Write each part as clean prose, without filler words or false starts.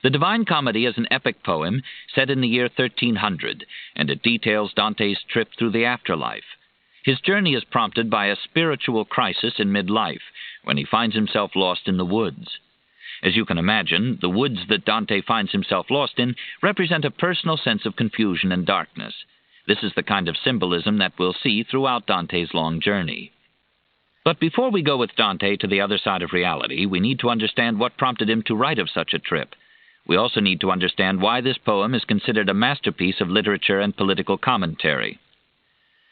The Divine Comedy is an epic poem set in the year 1300, and it details Dante's trip through the afterlife. His journey is prompted by a spiritual crisis in midlife, when he finds himself lost in the woods. As you can imagine, the woods that Dante finds himself lost in represent a personal sense of confusion and darkness. This is the kind of symbolism that we'll see throughout Dante's long journey. But before we go with Dante to the other side of reality, we need to understand what prompted him to write of such a trip. We also need to understand why this poem is considered a masterpiece of literature and political commentary.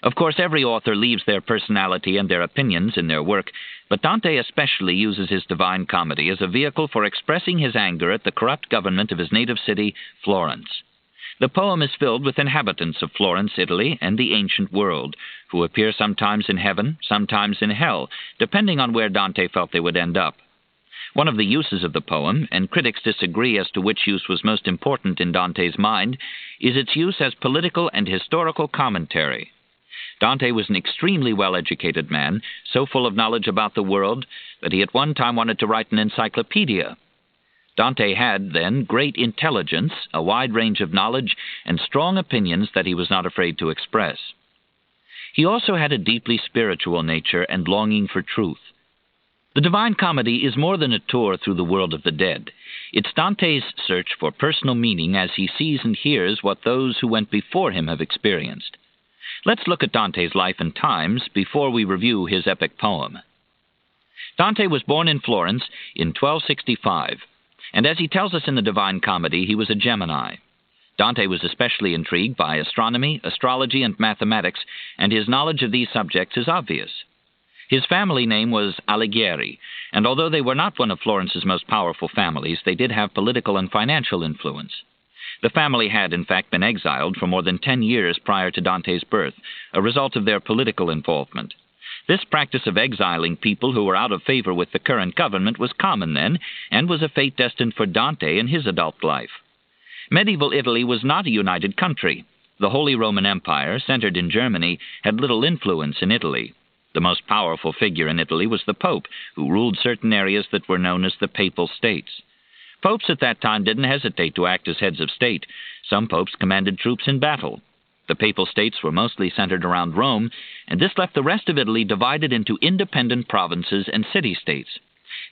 Of course, every author leaves their personality and their opinions in their work, but Dante especially uses his Divine Comedy as a vehicle for expressing his anger at the corrupt government of his native city, Florence. The poem is filled with inhabitants of Florence, Italy, and the ancient world, who appear sometimes in heaven, sometimes in hell, depending on where Dante felt they would end up. One of the uses of the poem, and critics disagree as to which use was most important in Dante's mind, is its use as political and historical commentary. Dante was an extremely well-educated man, so full of knowledge about the world that he at one time wanted to write an encyclopedia. Dante had, then, great intelligence, a wide range of knowledge, and strong opinions that he was not afraid to express. He also had a deeply spiritual nature and longing for truth. The Divine Comedy is more than a tour through the world of the dead. It's Dante's search for personal meaning as he sees and hears what those who went before him have experienced. Let's look at Dante's life and times before we review his epic poem. Dante was born in Florence in 1265, and as he tells us in the Divine Comedy, he was a Gemini. Dante was especially intrigued by astronomy, astrology, and mathematics, and his knowledge of these subjects is obvious. His family name was Alighieri, and although they were not one of Florence's most powerful families, they did have political and financial influence. The family had, in fact, been exiled for more than 10 years prior to Dante's birth, a result of their political involvement. This practice of exiling people who were out of favor with the current government was common then, and was a fate destined for Dante in his adult life. Medieval Italy was not a united country. The Holy Roman Empire, centered in Germany, had little influence in Italy. The most powerful figure in Italy was the Pope, who ruled certain areas that were known as the Papal States. Popes at that time didn't hesitate to act as heads of state. Some popes commanded troops in battle. The Papal States were mostly centered around Rome, and this left the rest of Italy divided into independent provinces and city-states.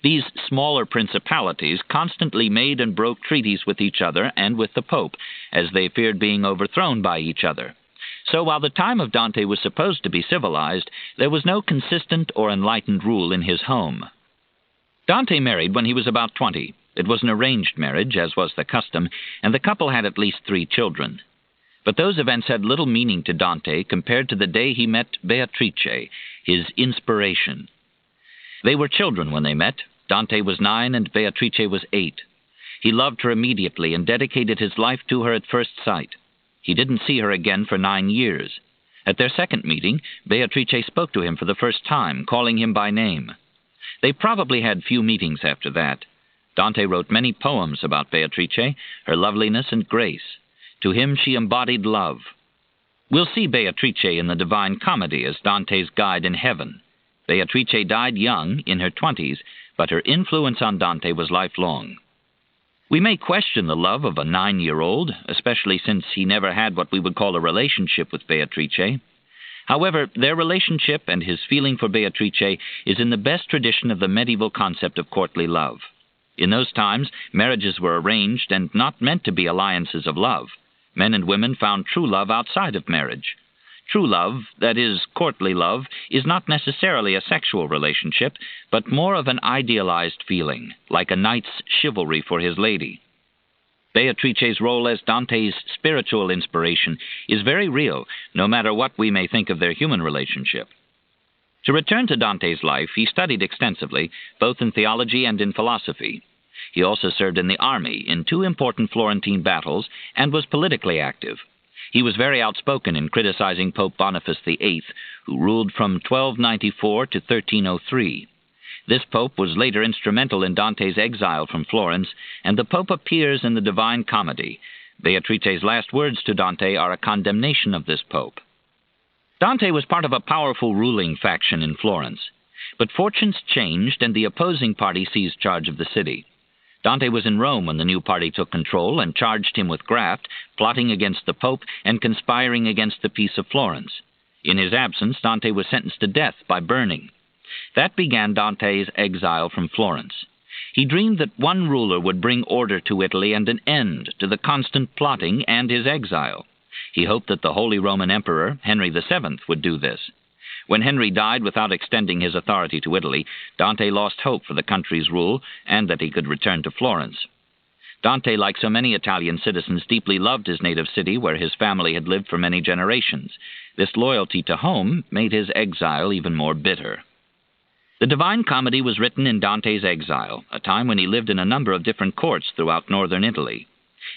These smaller principalities constantly made and broke treaties with each other and with the Pope, as they feared being overthrown by each other. So while the time of Dante was supposed to be civilized, there was no consistent or enlightened rule in his home. Dante married when he was about 20. It was an arranged marriage, as was the custom, and the couple had at least 3 children. But those events had little meaning to Dante compared to the day he met Beatrice, his inspiration. They were children when they met. Dante was 9 and Beatrice was 8. He loved her immediately and dedicated his life to her at first sight. He didn't see her again for 9 years. At their second meeting, Beatrice spoke to him for the first time, calling him by name. They probably had few meetings after that. Dante wrote many poems about Beatrice, her loveliness and grace. To him she embodied love. We'll see Beatrice in the Divine Comedy as Dante's guide in heaven. Beatrice died young, in her 20s, but her influence on Dante was lifelong. We may question the love of a 9-year-old, especially since he never had what we would call a relationship with Beatrice. However, their relationship and his feeling for Beatrice is in the best tradition of the medieval concept of courtly love. In those times, marriages were arranged and not meant to be alliances of love. Men and women found true love outside of marriage. True love, that is, courtly love, is not necessarily a sexual relationship, but more of an idealized feeling, like a knight's chivalry for his lady. Beatrice's role as Dante's spiritual inspiration is very real, no matter what we may think of their human relationship. To return to Dante's life, he studied extensively, both in theology and in philosophy. He also served in the army in 2 important Florentine battles and was politically active. He was very outspoken in criticizing Pope Boniface VIII, who ruled from 1294 to 1303. This pope was later instrumental in Dante's exile from Florence, and the pope appears in the Divine Comedy. Beatrice's last words to Dante are a condemnation of this pope. Dante was part of a powerful ruling faction in Florence, but fortunes changed and the opposing party seized charge of the city. Dante was in Rome when the new party took control and charged him with graft, plotting against the Pope, and conspiring against the Peace of Florence. In his absence, Dante was sentenced to death by burning. That began Dante's exile from Florence. He dreamed that one ruler would bring order to Italy and an end to the constant plotting and his exile. He hoped that the Holy Roman Emperor, Henry VII, would do this. When Henry died without extending his authority to Italy, Dante lost hope for the country's rule and that he could return to Florence. Dante, like so many Italian citizens, deeply loved his native city where his family had lived for many generations. This loyalty to home made his exile even more bitter. The Divine Comedy was written in Dante's exile, a time when he lived in a number of different courts throughout northern Italy.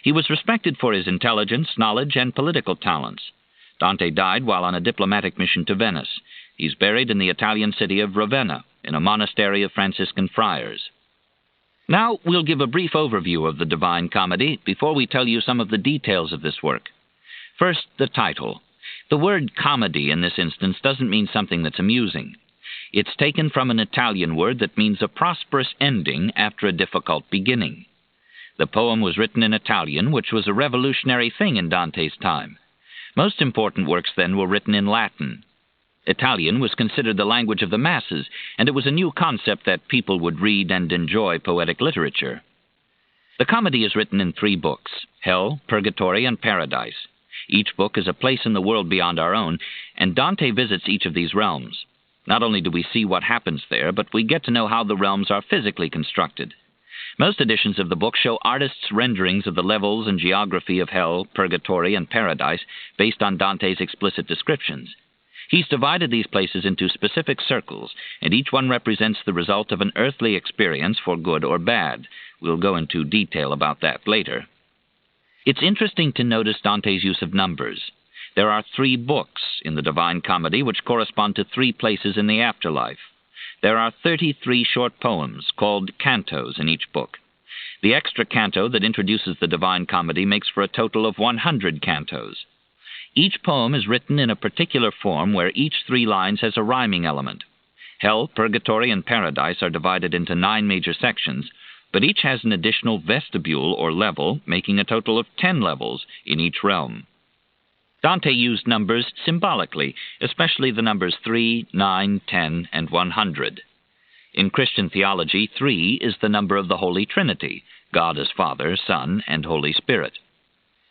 He was respected for his intelligence, knowledge, and political talents. Dante died while on a diplomatic mission to Venice. He's buried in the Italian city of Ravenna, in a monastery of Franciscan friars. Now we'll give a brief overview of the Divine Comedy before we tell you some of the details of this work. First, the title. The word comedy in this instance doesn't mean something that's amusing. It's taken from an Italian word that means a prosperous ending after a difficult beginning. The poem was written in Italian, which was a revolutionary thing in Dante's time. Most important works then were written in Latin. Italian was considered the language of the masses, and it was a new concept that people would read and enjoy poetic literature. The comedy is written in 3 books: Hell, Purgatory, and Paradise. Each book is a place in the world beyond our own, and Dante visits each of these realms. Not only do we see what happens there, but we get to know how the realms are physically constructed. Most editions of the book show artists' renderings of the levels and geography of Hell, Purgatory, and Paradise based on Dante's explicit descriptions. He's divided these places into specific circles, and each one represents the result of an earthly experience for good or bad. We'll go into detail about that later. It's interesting to notice Dante's use of numbers. There are 3 books in the Divine Comedy which correspond to 3 places in the afterlife. There are 33 short poems called cantos in each book. The extra canto that introduces the Divine Comedy makes for a total of 100 cantos. Each poem is written in a particular form where each 3 lines has a rhyming element. Hell, Purgatory, and Paradise are divided into 9 major sections, but each has an additional vestibule or level, making a total of 10 levels in each realm. Dante used numbers symbolically, especially the numbers 3, 9, 10, and 100. In Christian theology, 3 is the number of the Holy Trinity, God as Father, Son, and Holy Spirit.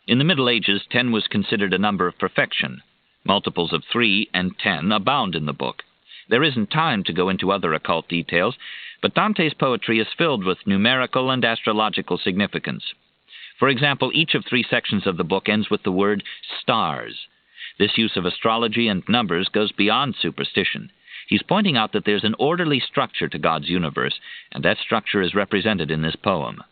In the Middle Ages, 10 was considered a number of perfection. Multiples of 3 and 10 abound in the book. There isn't time to go into other occult details, but Dante's poetry is filled with numerical and astrological significance. For example, each of 3 sections of the book ends with the word stars. This use of astrology and numbers goes beyond superstition. He's pointing out that there's an orderly structure to God's universe, and that structure is represented in this poem.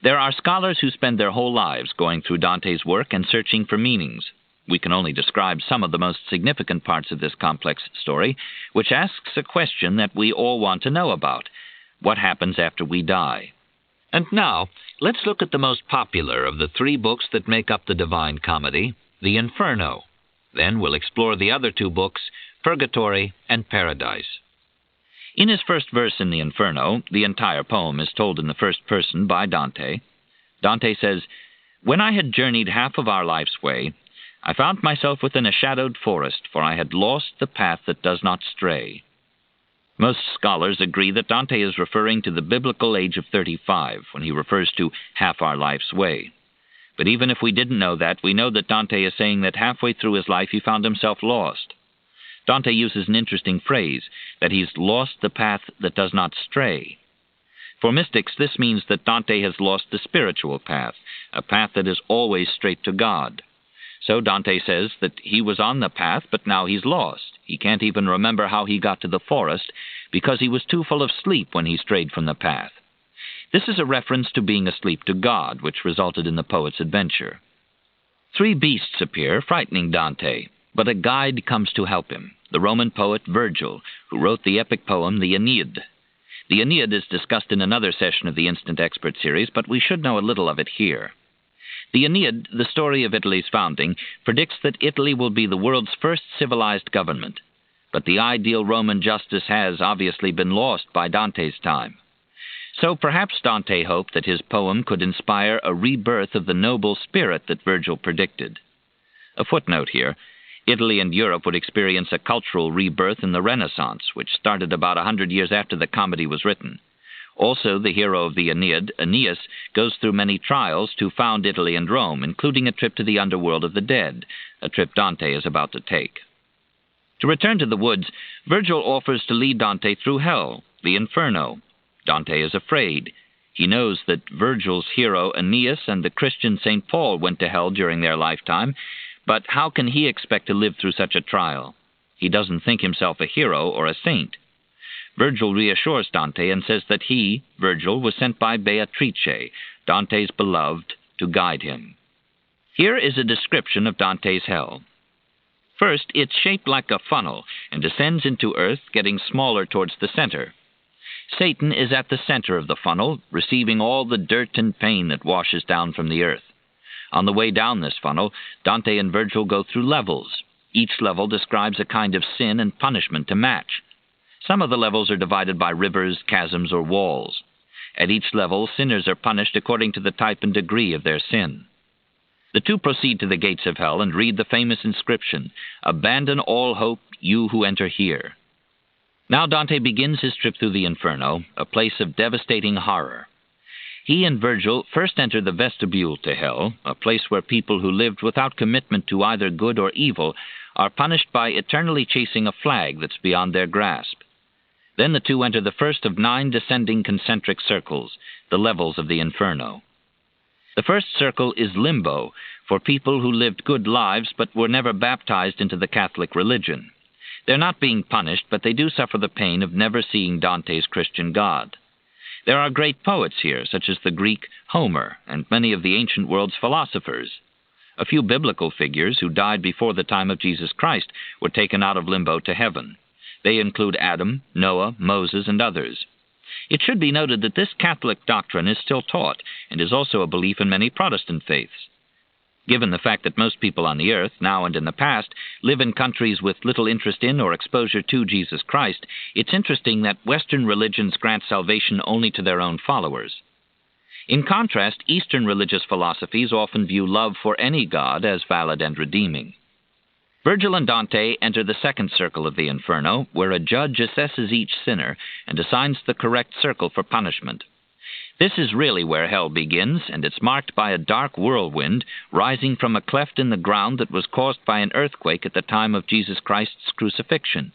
There are scholars who spend their whole lives going through Dante's work and searching for meanings. We can only describe some of the most significant parts of this complex story, which asks a question that we all want to know about: what happens after we die? And now, let's look at the most popular of the 3 books that make up the Divine Comedy, the Inferno. Then we'll explore the other 2 books, Purgatory and Paradise. In his first verse in the Inferno, the entire poem is told in the first person by Dante. Dante says, "When I had journeyed half of our life's way, I found myself within a shadowed forest, for I had lost the path that does not stray." Most scholars agree that Dante is referring to the biblical age of 35 when he refers to half our life's way. But even if we didn't know that, we know that Dante is saying that halfway through his life he found himself lost. Dante uses an interesting phrase, that he's lost the path that does not stray. For mystics, this means that Dante has lost the spiritual path, a path that is always straight to God. So Dante says that he was on the path, but now he's lost. He can't even remember how he got to the forest, because he was too full of sleep when he strayed from the path. This is a reference to being asleep to God, which resulted in the poet's adventure. 3 beasts appear, frightening Dante, but a guide comes to help him, the Roman poet Virgil, who wrote the epic poem the Aeneid. The Aeneid is discussed in another session of the Instant Expert series, but we should know a little of it here. The Aeneid, the story of Italy's founding, predicts that Italy will be the world's first civilized government. But the ideal Roman justice has obviously been lost by Dante's time. So perhaps Dante hoped that his poem could inspire a rebirth of the noble spirit that Virgil predicted. A footnote here. Italy and Europe would experience a cultural rebirth in the Renaissance, which started about 100 years after the comedy was written. Also, the hero of the Aeneid, Aeneas, goes through many trials to found Italy and Rome, including a trip to the underworld of the dead, a trip Dante is about to take. To return to the woods, Virgil offers to lead Dante through hell, the Inferno. Dante is afraid. He knows that Virgil's hero Aeneas and the Christian St. Paul went to hell during their lifetime, but how can he expect to live through such a trial? He doesn't think himself a hero or a saint. Virgil reassures Dante and says that he, Virgil, was sent by Beatrice, Dante's beloved, to guide him. Here is a description of Dante's hell. First, it's shaped like a funnel and descends into earth, getting smaller towards the center. Satan is at the center of the funnel, receiving all the dirt and pain that washes down from the earth. On the way down this funnel, Dante and Virgil go through levels. Each level describes a kind of sin and punishment to match. Some of the levels are divided by rivers, chasms, or walls. At each level, sinners are punished according to the type and degree of their sin. The two proceed to the gates of hell and read the famous inscription, "Abandon all hope, you who enter here." Now Dante begins his trip through the Inferno, a place of devastating horror. He and Virgil first enter the vestibule to hell, a place where people who lived without commitment to either good or evil are punished by eternally chasing a flag that's beyond their grasp. Then the two enter the first of 9 descending concentric circles, the levels of the Inferno. The first circle is limbo, for people who lived good lives but were never baptized into the Catholic religion. They're not being punished, but they do suffer the pain of never seeing Dante's Christian God. There are great poets here, such as the Greek Homer and many of the ancient world's philosophers. A few biblical figures who died before the time of Jesus Christ were taken out of limbo to heaven. They include Adam, Noah, Moses, and others. It should be noted that this Catholic doctrine is still taught and is also a belief in many Protestant faiths. Given the fact that most people on the earth, now and in the past, live in countries with little interest in or exposure to Jesus Christ, it's interesting that Western religions grant salvation only to their own followers. In contrast, Eastern religious philosophies often view love for any god as valid and redeeming. Virgil and Dante enter the second circle of the Inferno, where a judge assesses each sinner and assigns the correct circle for punishment. This is really where hell begins, and it's marked by a dark whirlwind rising from a cleft in the ground that was caused by an earthquake at the time of Jesus Christ's crucifixion.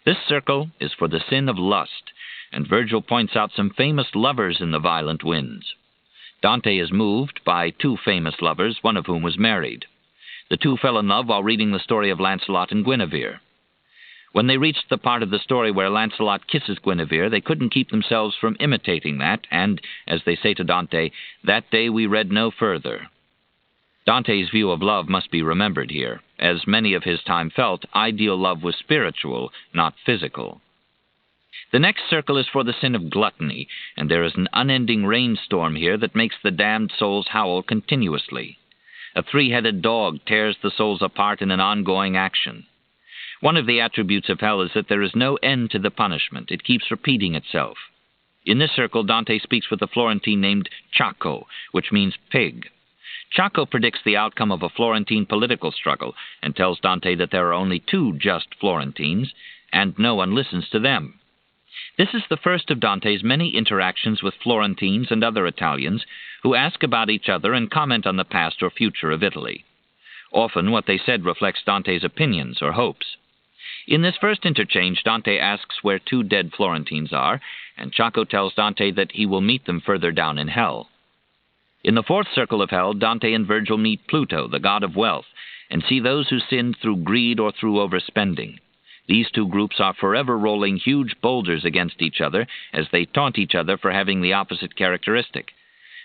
This circle is for the sin of lust, and Virgil points out some famous lovers in the violent winds. Dante is moved by 2 famous lovers, one of whom was married. The two fell in love while reading the story of Lancelot and Guinevere. When they reached the part of the story where Lancelot kisses Guinevere, they couldn't keep themselves from imitating that, and, as they say to Dante, "That day we read no further." Dante's view of love must be remembered here. As many of his time felt, ideal love was spiritual, not physical. The next circle is for the sin of gluttony, and there is an unending rainstorm here that makes the damned souls howl continuously. A 3-headed dog tears the souls apart in an ongoing action. One of the attributes of hell is that there is no end to the punishment. It keeps repeating itself. In this circle, Dante speaks with a Florentine named Ciacco, which means pig. Ciacco predicts the outcome of a Florentine political struggle and tells Dante that there are only 2 just Florentines, and no one listens to them. This is the first of Dante's many interactions with Florentines and other Italians who ask about each other and comment on the past or future of Italy. Often what they said reflects Dante's opinions or hopes. In this first interchange, Dante asks where 2 dead Florentines are, and Ciacco tells Dante that he will meet them further down in hell. In the 4th circle of hell, Dante and Virgil meet Pluto, the god of wealth, and see those who sinned through greed or through overspending. These 2 groups are forever rolling huge boulders against each other as they taunt each other for having the opposite characteristic.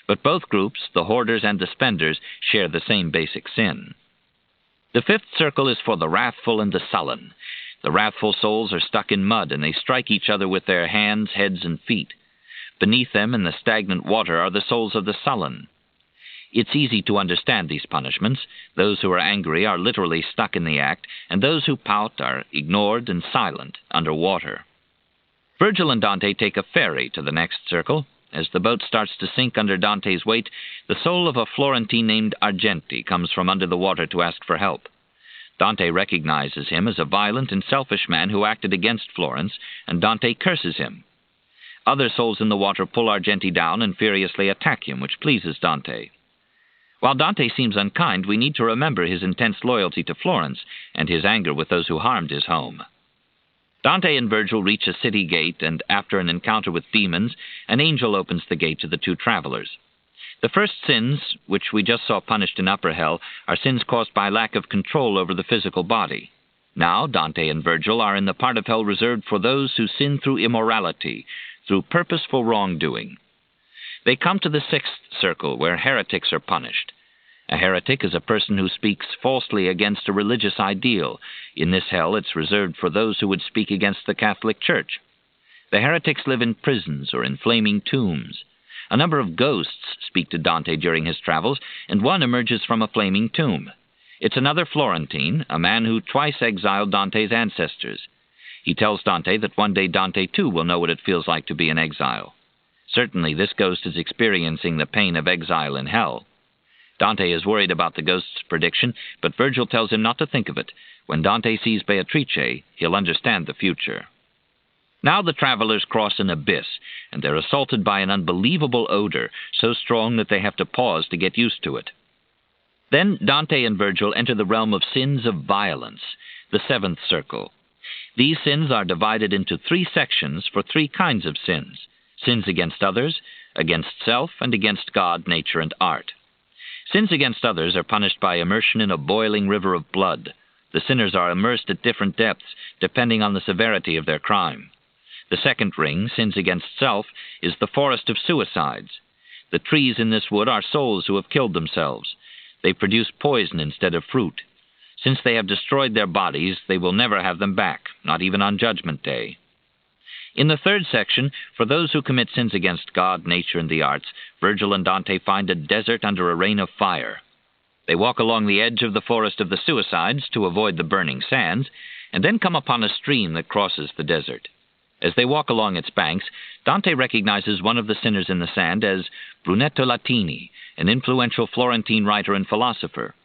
But both groups, the hoarders and the spenders, share the same basic sin. The 5th circle is for the wrathful and the sullen. The wrathful souls are stuck in mud, and they strike each other with their hands, heads, and feet. Beneath them, in the stagnant water, are the souls of the sullen. It's easy to understand these punishments. Those who are angry are literally stuck in the act, and those who pout are ignored and silent under water. Virgil and Dante take a ferry to the next circle. As the boat starts to sink under Dante's weight, the soul of a Florentine named Argenti comes from under the water to ask for help. Dante recognizes him as a violent and selfish man who acted against Florence, and Dante curses him. Other souls in the water pull Argenti down and furiously attack him, which pleases Dante. While Dante seems unkind, we need to remember his intense loyalty to Florence and his anger with those who harmed his home. Dante and Virgil reach a city gate, and after an encounter with demons, an angel opens the gate to the two travelers. The first sins, which we just saw punished in Upper Hell, are sins caused by lack of control over the physical body. Now, Dante and Virgil are in the part of hell reserved for those who sin through immorality, through purposeful wrongdoing. They come to the sixth circle, where heretics are punished. A heretic is a person who speaks falsely against a religious ideal. In this hell, it's reserved for those who would speak against the Catholic Church. The heretics live in prisons or in flaming tombs. A number of ghosts speak to Dante during his travels, and one emerges from a flaming tomb. It's another Florentine, a man who twice exiled Dante's ancestors. He tells Dante that one day Dante, too, will know what it feels like to be in exile. Certainly, this ghost is experiencing the pain of exile in hell. Dante is worried about the ghost's prediction, but Virgil tells him not to think of it. When Dante sees Beatrice, he'll understand the future. Now the travelers cross an abyss, and they're assaulted by an unbelievable odor, so strong that they have to pause to get used to it. Then Dante and Virgil enter the realm of sins of violence, the seventh circle. These sins are divided into three sections for three kinds of sins: sins against others, against self, and against God, nature, and art. Sins against others are punished by immersion in a boiling river of blood. The sinners are immersed at different depths, depending on the severity of their crime. The second ring, sins against self, is the forest of suicides. The trees in this wood are souls who have killed themselves. They produce poison instead of fruit. Since they have destroyed their bodies, they will never have them back, not even on Judgment Day. In the third section, for those who commit sins against God, nature, and the arts, Virgil and Dante find a desert under a rain of fire. They walk along the edge of the forest of the suicides to avoid the burning sands, and then come upon a stream that crosses the desert. As they walk along its banks, Dante recognizes one of the sinners in the sand as Brunetto Latini, an influential Florentine writer and philosopher.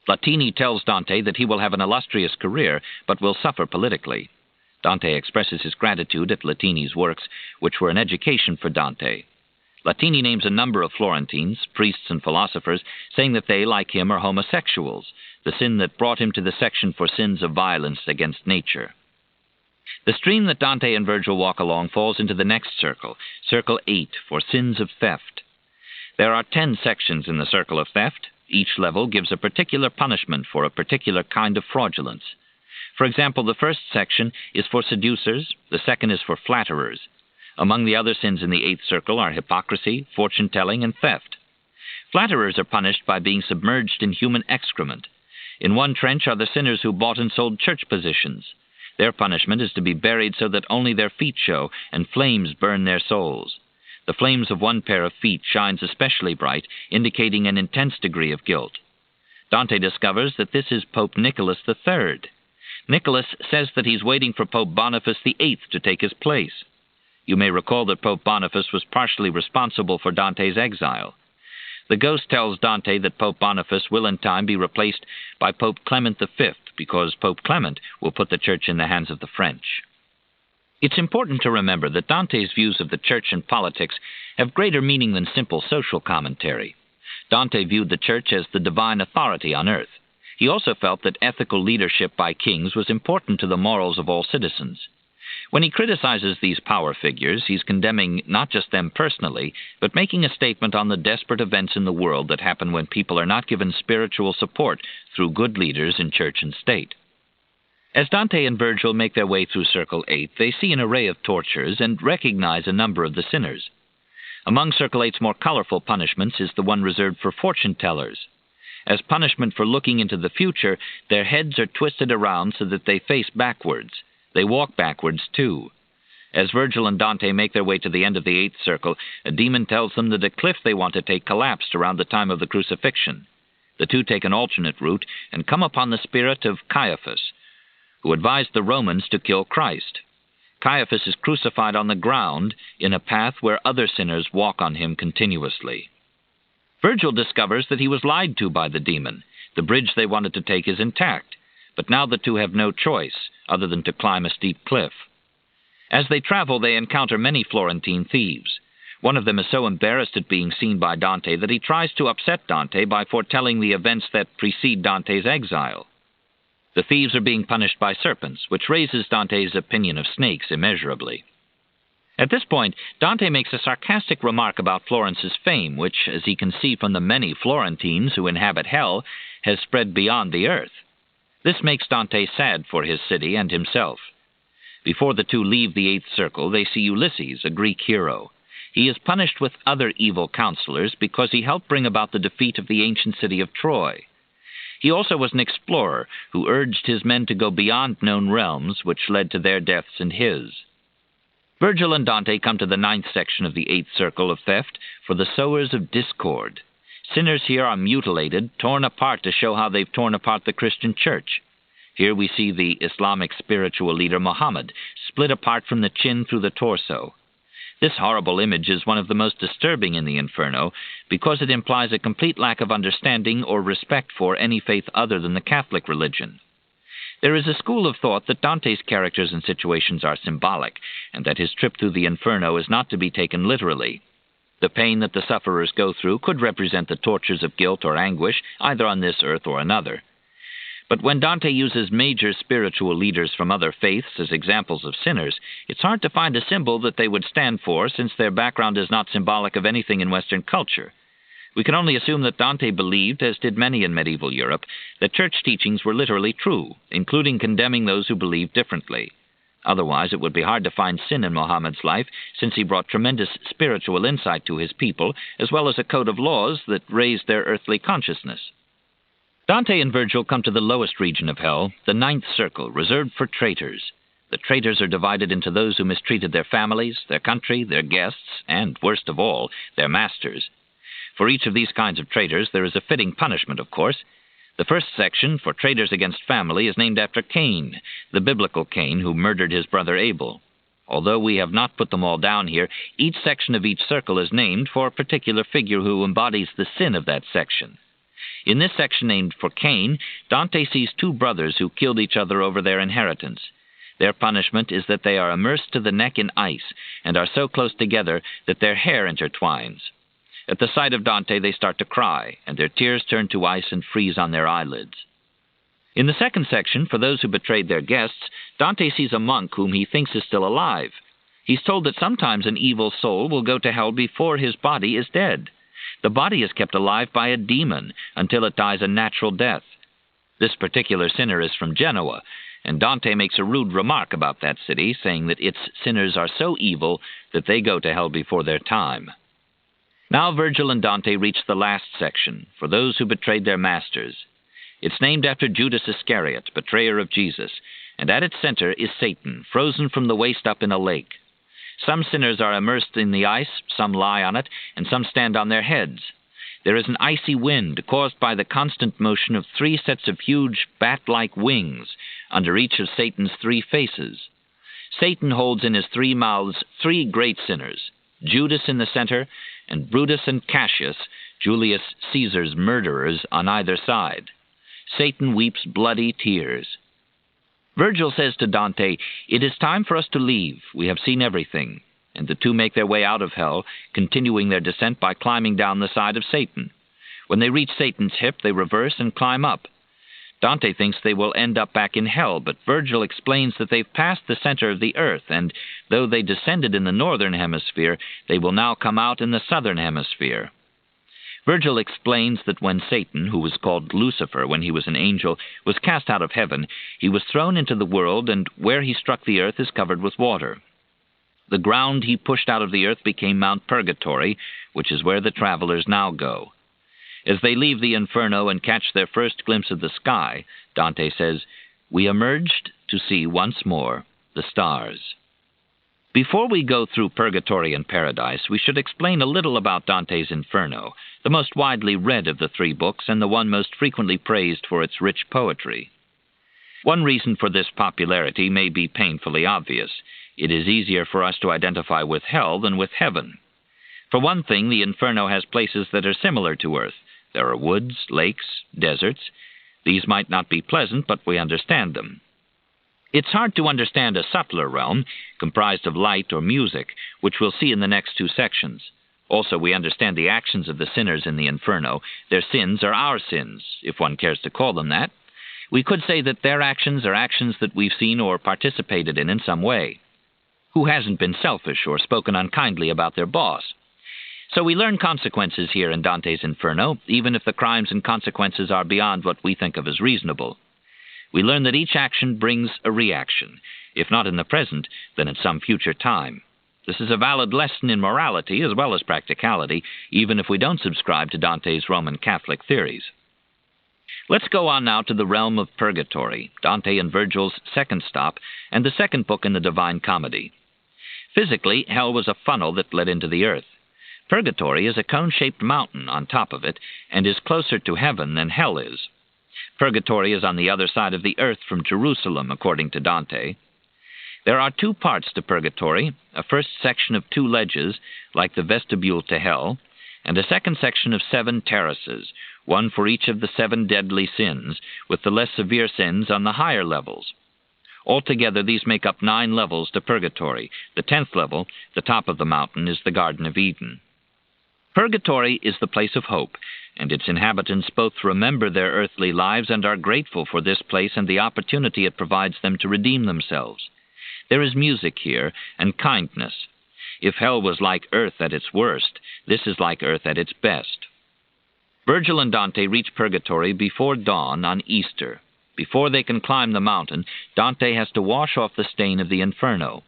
Latini tells Dante that he will have an illustrious career, but will suffer politically. Dante expresses his gratitude at Latini's works, which were an education for Dante. Latini names a number of Florentines, priests and philosophers, saying that they, like him, are homosexuals, the sin that brought him to the section for sins of violence against nature. The stream that Dante and Virgil walk along falls into the next circle, Circle 8, for sins of theft. There are 10 sections in the Circle of Theft. Each level gives a particular punishment for a particular kind of fraudulence. For example, the first section is for seducers, the second is for flatterers. Among the other sins in the 8th circle are hypocrisy, fortune-telling, and theft. Flatterers are punished by being submerged in human excrement. In one trench are the sinners who bought and sold church positions. Their punishment is to be buried so that only their feet show, and flames burn their souls. The flames of one pair of feet shines especially bright, indicating an intense degree of guilt. Dante discovers that this is Pope Nicholas III. Nicholas says that he's waiting for Pope Boniface VIII to take his place. You may recall that Pope Boniface was partially responsible for Dante's exile. The ghost tells Dante that Pope Boniface will in time be replaced by Pope Clement V, because Pope Clement will put the church in the hands of the French. It's important to remember that Dante's views of the church and politics have greater meaning than simple social commentary. Dante viewed the church as the divine authority on earth. He also felt that ethical leadership by kings was important to the morals of all citizens. When he criticizes these power figures, he's condemning not just them personally, but making a statement on the desperate events in the world that happen when people are not given spiritual support through good leaders in church and state. As Dante and Virgil make their way through Circle 8, they see an array of tortures and recognize a number of the sinners. Among Circle 8's more colorful punishments is the one reserved for fortune-tellers. As punishment for looking into the future, their heads are twisted around so that they face backwards. They walk backwards, too. As Virgil and Dante make their way to the end of the 8th circle, a demon tells them that a cliff they want to take collapsed around the time of the crucifixion. The two take an alternate route and come upon the spirit of Caiaphas, who advised the Romans to kill Christ. Caiaphas is crucified on the ground in a path where other sinners walk on him continuously. Virgil discovers that he was lied to by the demon. The bridge they wanted to take is intact, but now the two have no choice other than to climb a steep cliff. As they travel, they encounter many Florentine thieves. One of them is so embarrassed at being seen by Dante that he tries to upset Dante by foretelling the events that precede Dante's exile. The thieves are being punished by serpents, which raises Dante's opinion of snakes immeasurably. At this point, Dante makes a sarcastic remark about Florence's fame, which, as he can see from the many Florentines who inhabit hell, has spread beyond the earth. This makes Dante sad for his city and himself. Before the two leave the eighth circle, they see Ulysses, a Greek hero. He is punished with other evil counselors because he helped bring about the defeat of the ancient city of Troy. He also was an explorer who urged his men to go beyond known realms, which led to their deaths and his. Virgil and Dante come to the ninth section of the eighth circle of theft for the sowers of discord. Sinners here are mutilated, torn apart to show how they've torn apart the Christian church. Here we see the Islamic spiritual leader Muhammad split apart from the chin through the torso. This horrible image is one of the most disturbing in the Inferno because it implies a complete lack of understanding or respect for any faith other than the Catholic religion. There is a school of thought that Dante's characters and situations are symbolic, and that his trip through the Inferno is not to be taken literally. The pain that the sufferers go through could represent the tortures of guilt or anguish, either on this earth or another. But when Dante uses major spiritual leaders from other faiths as examples of sinners, it's hard to find a symbol that they would stand for, since their background is not symbolic of anything in Western culture. We can only assume that Dante believed, as did many in medieval Europe, that church teachings were literally true, including condemning those who believed differently. Otherwise, it would be hard to find sin in Muhammad's life, since he brought tremendous spiritual insight to his people, as well as a code of laws that raised their earthly consciousness. Dante and Virgil come to the lowest region of hell, the ninth circle, reserved for traitors. The traitors are divided into those who mistreated their families, their country, their guests, and, worst of all, their masters. For each of these kinds of traitors there is a fitting punishment, of course. The first section, for traitors against family, is named after Cain, the biblical Cain who murdered his brother Abel. Although we have not put them all down here, each section of each circle is named for a particular figure who embodies the sin of that section. In this section named for Cain, Dante sees two brothers who killed each other over their inheritance. Their punishment is that they are immersed to the neck in ice and are so close together that their hair intertwines. At the sight of Dante, they start to cry, and their tears turn to ice and freeze on their eyelids. In the second section, for those who betrayed their guests, Dante sees a monk whom he thinks is still alive. He's told that sometimes an evil soul will go to hell before his body is dead. The body is kept alive by a demon until it dies a natural death. This particular sinner is from Genoa, and Dante makes a rude remark about that city, saying that its sinners are so evil that they go to hell before their time. Now Virgil and Dante reach the last section, for those who betrayed their masters. It's named after Judas Iscariot, betrayer of Jesus, and at its center is Satan, frozen from the waist up in a lake. Some sinners are immersed in the ice, some lie on it, and some stand on their heads. There is an icy wind caused by the constant motion of 3 sets of huge bat-like wings under each of Satan's 3 faces. Satan holds in his 3 mouths 3 great sinners, Judas in the center, and Brutus and Cassius, Julius Caesar's murderers, on either side. Satan weeps bloody tears. Virgil says to Dante, "It is time for us to leave. We have seen everything." And the two make their way out of hell, continuing their descent by climbing down the side of Satan. When they reach Satan's hip, they reverse and climb up. Dante thinks they will end up back in hell, but Virgil explains that they've passed the center of the earth, and though they descended in the northern hemisphere, they will now come out in the southern hemisphere. Virgil explains that when Satan, who was called Lucifer when he was an angel, was cast out of heaven, he was thrown into the world, and where he struck the earth is covered with water. The ground he pushed out of the earth became Mount Purgatory, which is where the travelers now go. As they leave the Inferno and catch their first glimpse of the sky, Dante says, "We emerged to see once more the stars." Before we go through Purgatory and Paradise, we should explain a little about Dante's Inferno, the most widely read of the 3 books and the one most frequently praised for its rich poetry. One reason for this popularity may be painfully obvious. It is easier for us to identify with hell than with heaven. For one thing, the Inferno has places that are similar to earth. There are woods, lakes, deserts. These might not be pleasant, but we understand them. It's hard to understand a subtler realm, comprised of light or music, which we'll see in the next two sections. Also, we understand the actions of the sinners in the Inferno. Their sins are our sins, if one cares to call them that. We could say that their actions are actions that we've seen or participated in some way. Who hasn't been selfish or spoken unkindly about their boss? So we learn consequences here in Dante's Inferno, even if the crimes and consequences are beyond what we think of as reasonable. We learn that each action brings a reaction, if not in the present, then at some future time. This is a valid lesson in morality as well as practicality, even if we don't subscribe to Dante's Roman Catholic theories. Let's go on now to the realm of Purgatory, Dante and Virgil's second stop, and the second book in the Divine Comedy. Physically, hell was a funnel that led into the earth. Purgatory is a cone-shaped mountain on top of it, and is closer to heaven than hell is. Purgatory is on the other side of the earth from Jerusalem, according to Dante. There are two parts to Purgatory, a first section of 2 ledges, like the vestibule to hell, and a second section of 7 terraces, one for each of the 7 deadly sins, with the less severe sins on the higher levels. Altogether, these make up 9 levels to Purgatory. The 10th level, the top of the mountain, is the Garden of Eden. Purgatory is the place of hope, and its inhabitants both remember their earthly lives and are grateful for this place and the opportunity it provides them to redeem themselves. There is music here, and kindness. If hell was like earth at its worst, this is like earth at its best. Virgil and Dante reach Purgatory before dawn on Easter. Before they can climb the mountain, Dante has to wash off the stain of the Inferno.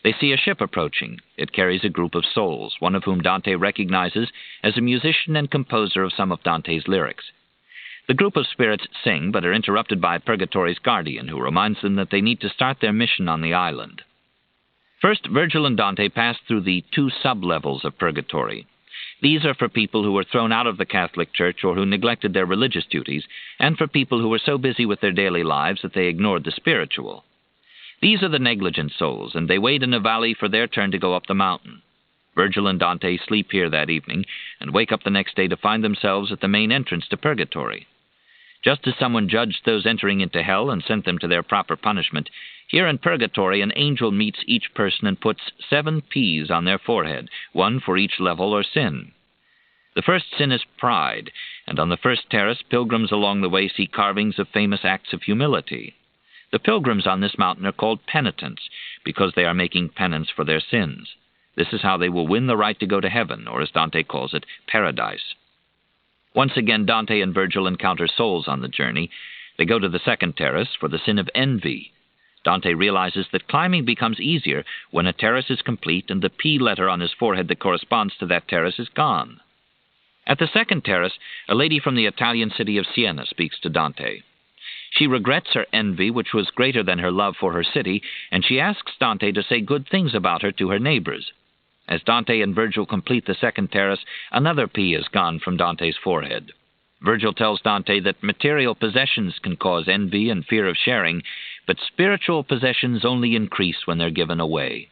They see a ship approaching. It carries a group of souls, one of whom Dante recognizes as a musician and composer of some of Dante's lyrics. The group of spirits sing, but are interrupted by Purgatory's guardian, who reminds them that they need to start their mission on the island. First, Virgil and Dante pass through the 2 sub-levels of Purgatory. These are for people who were thrown out of the Catholic Church or who neglected their religious duties, and for people who were so busy with their daily lives that they ignored the spiritual. These are the negligent souls, and they wait in a valley for their turn to go up the mountain. Virgil and Dante sleep here that evening, and wake up the next day to find themselves at the main entrance to Purgatory. Just as someone judged those entering into hell and sent them to their proper punishment, here in Purgatory an angel meets each person and puts 7 P's on their forehead, 1 for each level or sin. The first sin is pride, and on the first terrace pilgrims along the way see carvings of famous acts of humility. The pilgrims on this mountain are called penitents, because they are making penance for their sins. This is how they will win the right to go to heaven, or as Dante calls it, Paradise. Once again, Dante and Virgil encounter souls on the journey. They go to the second terrace for the sin of envy. Dante realizes that climbing becomes easier when a terrace is complete and the P letter on his forehead that corresponds to that terrace is gone. At the second terrace, a lady from the Italian city of Siena speaks to Dante. She regrets her envy, which was greater than her love for her city, and she asks Dante to say good things about her to her neighbors. As Dante and Virgil complete the second terrace, another P is gone from Dante's forehead. Virgil tells Dante that material possessions can cause envy and fear of sharing, but spiritual possessions only increase when they're given away.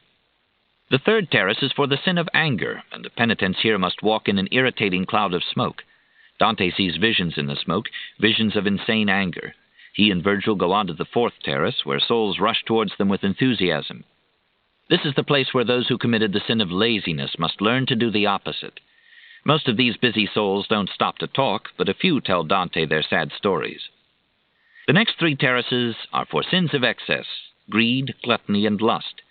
The third terrace is for the sin of anger, and the penitents here must walk in an irritating cloud of smoke. Dante sees visions in the smoke, visions of insane anger. He and Virgil go on to the fourth terrace, where souls rush towards them with enthusiasm. This is the place where those who committed the sin of laziness must learn to do the opposite. Most of these busy souls don't stop to talk, but a few tell Dante their sad stories. The next 3 terraces are for sins of excess, greed, gluttony, and lust.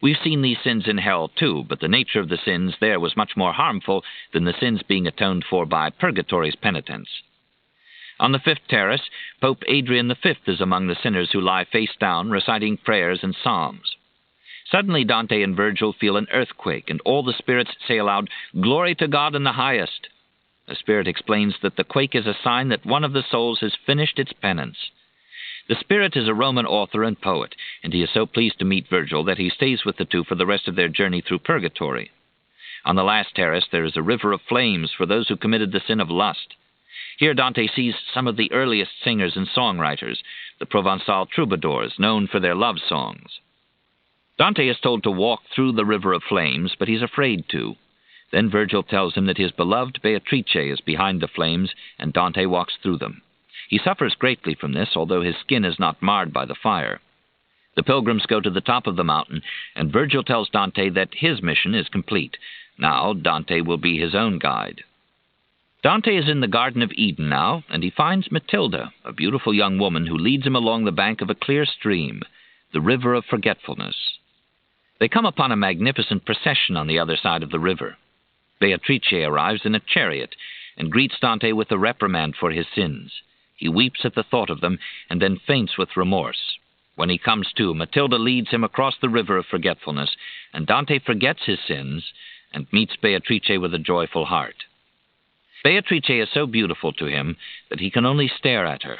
We've seen these sins in hell too, but the nature of the sins there was much more harmful than the sins being atoned for by Purgatory's penitents. On the 5th terrace, Pope Adrian V is among the sinners who lie face down, reciting prayers and psalms. Suddenly Dante and Virgil feel an earthquake, and all the spirits say aloud, "Glory to God in the highest." The spirit explains that the quake is a sign that one of the souls has finished its penance. The spirit is a Roman author and poet, and he is so pleased to meet Virgil that he stays with the two for the rest of their journey through Purgatory. On the last terrace there is a river of flames for those who committed the sin of lust. Here Dante sees some of the earliest singers and songwriters, the Provençal troubadours, known for their love songs. Dante is told to walk through the river of flames, but he's afraid to. Then Virgil tells him that his beloved Beatrice is behind the flames, and Dante walks through them. He suffers greatly from this, although his skin is not marred by the fire. The pilgrims go to the top of the mountain, and Virgil tells Dante that his mission is complete. Now Dante will be his own guide. Dante is in the Garden of Eden now, and he finds Matilda, a beautiful young woman who leads him along the bank of a clear stream, the river of forgetfulness. They come upon a magnificent procession on the other side of the river. Beatrice arrives in a chariot and greets Dante with a reprimand for his sins. He weeps at the thought of them and then faints with remorse. When he comes to, Matilda leads him across the river of forgetfulness, and Dante forgets his sins and meets Beatrice with a joyful heart. Beatrice is so beautiful to him that he can only stare at her.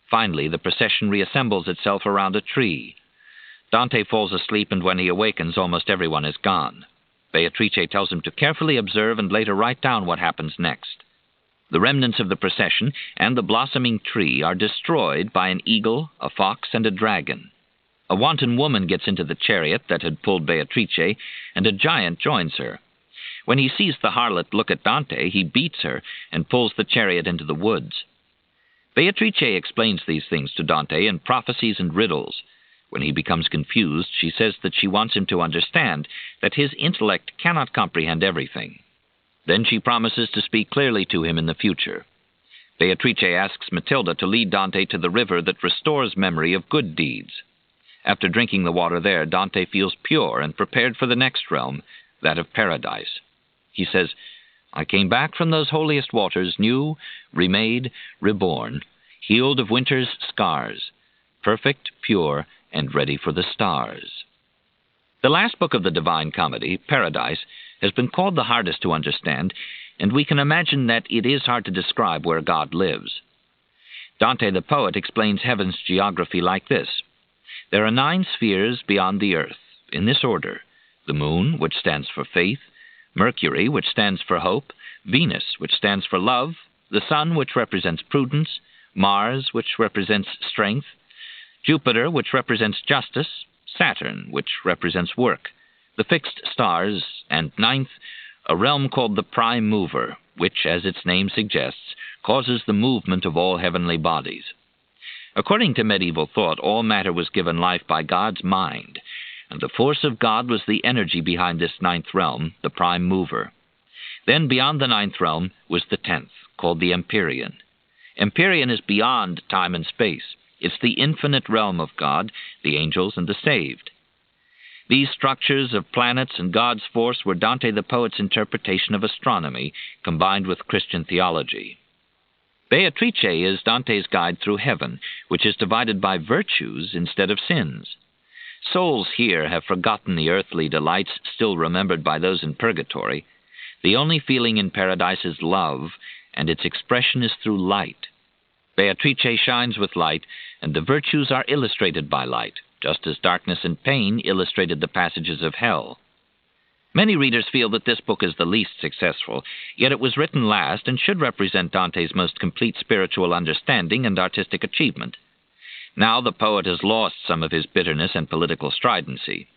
Finally, the procession reassembles itself around a tree. Dante falls asleep, and when he awakens, almost everyone is gone. Beatrice tells him to carefully observe and later write down what happens next. The remnants of the procession and the blossoming tree are destroyed by an eagle, a fox, and a dragon. A wanton woman gets into the chariot that had pulled Beatrice, and a giant joins her. When he sees the harlot look at Dante, he beats her and pulls the chariot into the woods. Beatrice explains these things to Dante in prophecies and riddles. When he becomes confused, she says that she wants him to understand that his intellect cannot comprehend everything. Then she promises to speak clearly to him in the future. Beatrice asks Matilda to lead Dante to the river that restores memory of good deeds. After drinking the water there, Dante feels pure and prepared for the next realm, that of Paradise. He says, "I came back from those holiest waters, new, remade, reborn, healed of winter's scars, perfect, pure, and ready for the stars." The last book of the Divine Comedy, Paradise, has been called the hardest to understand, and we can imagine that it is hard to describe where God lives. Dante the poet explains heaven's geography like this. There are 9 spheres beyond the earth, in this order: the moon, which stands for faith; Mercury, which stands for hope; Venus, which stands for love; the sun, which represents prudence; Mars, which represents strength; Jupiter, which represents justice; Saturn, which represents work; the fixed stars; and 9th, a realm called the Prime Mover, which, as its name suggests, causes the movement of all heavenly bodies. According to medieval thought, all matter was given life by God's mind, and the force of God was the energy behind this 9th realm, the Prime Mover. Then beyond the 9th realm was the 10th, called the Empyrean. Empyrean is beyond time and space. It's the infinite realm of God, the angels, and the saved. These structures of planets and God's force were Dante the poet's interpretation of astronomy, combined with Christian theology. Beatrice is Dante's guide through heaven, which is divided by virtues instead of sins. Souls here have forgotten the earthly delights still remembered by those in Purgatory. The only feeling in Paradise is love, and its expression is through light. Beatrice shines with light, and the virtues are illustrated by light, just as darkness and pain illustrated the passages of hell. Many readers feel that this book is the least successful, yet it was written last and should represent Dante's most complete spiritual understanding and artistic achievement. Now the poet has lost some of his bitterness and political stridency.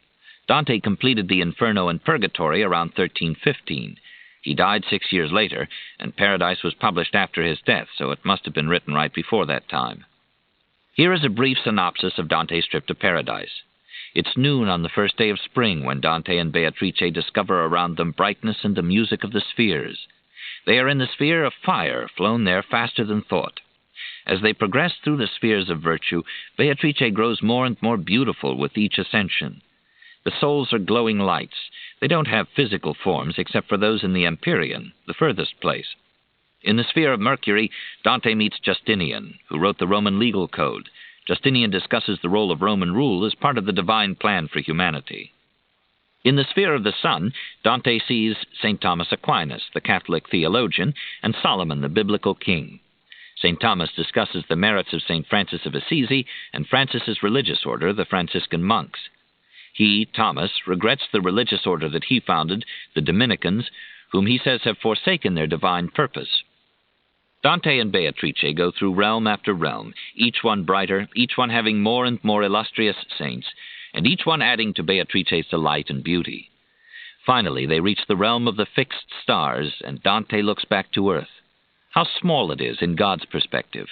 Dante completed the Inferno and Purgatory around 1315. He died 6 years later, and Paradise was published after his death, so it must have been written right before that time. Here is a brief synopsis of Dante's trip to Paradise. It's noon on the first day of spring when Dante and Beatrice discover around them brightness and the music of the spheres. They are in the sphere of fire, flown there faster than thought. As they progress through the spheres of virtue, Beatrice grows more and more beautiful with each ascension. The souls are glowing lights. They don't have physical forms except for those in the Empyrean, the furthest place. In the sphere of Mercury, Dante meets Justinian, who wrote the Roman legal code. Justinian discusses the role of Roman rule as part of the divine plan for humanity. In the sphere of the sun, Dante sees St. Thomas Aquinas, the Catholic theologian, and Solomon, the biblical king. St. Thomas discusses the merits of St. Francis of Assisi and Francis's religious order, the Franciscan monks. He, Thomas, regrets the religious order that he founded, the Dominicans, whom he says have forsaken their divine purpose. Dante and Beatrice go through realm after realm, each one brighter, each one having more and more illustrious saints, and each one adding to Beatrice's delight and beauty. Finally, they reach the realm of the fixed stars, and Dante looks back to earth. How small it is in God's perspective.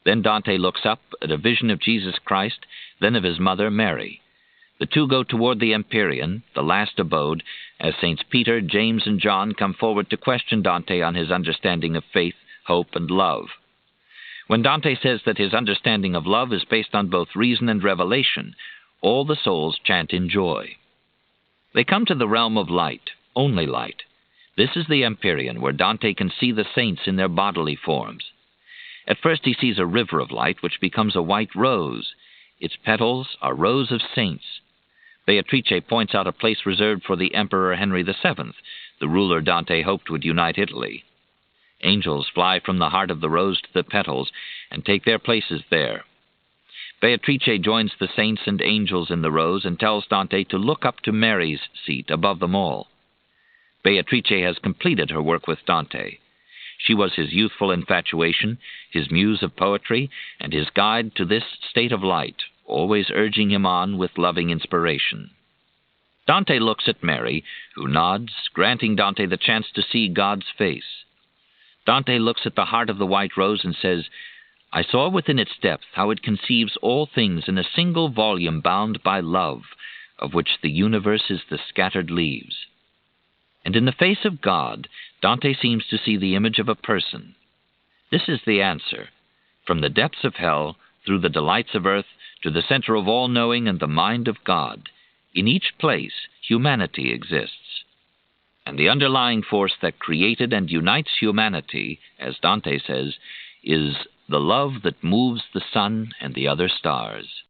Then Dante looks up at a vision of Jesus Christ, then of his mother, Mary. The two go toward the Empyrean, the last abode, as Saints Peter, James, and John come forward to question Dante on his understanding of faith, hope, and love. When Dante says that his understanding of love is based on both reason and revelation, all the souls chant in joy. They come to the realm of light, only light. This is the Empyrean, where Dante can see the saints in their bodily forms. At first he sees a river of light which becomes a white rose. Its petals are rows of saints. Beatrice points out a place reserved for the Emperor Henry VII, the ruler Dante hoped would unite Italy. Angels fly from the heart of the rose to the petals and take their places there. Beatrice joins the saints and angels in the rose and tells Dante to look up to Mary's seat above them all. Beatrice has completed her work with Dante. She was his youthful infatuation, his muse of poetry, and his guide to this state of light, always urging him on with loving inspiration. Dante looks at Mary, who nods, granting Dante the chance to see God's face. Dante looks at the heart of the white rose and says, "I saw within its depth how it conceives all things in a single volume bound by love, of which the universe is the scattered leaves." And in the face of God, Dante seems to see the image of a person. This is the answer. From the depths of hell, through the delights of earth, to the center of all-knowing and the mind of God, in each place humanity exists. And the underlying force that created and unites humanity, as Dante says, is the love that moves the sun and the other stars.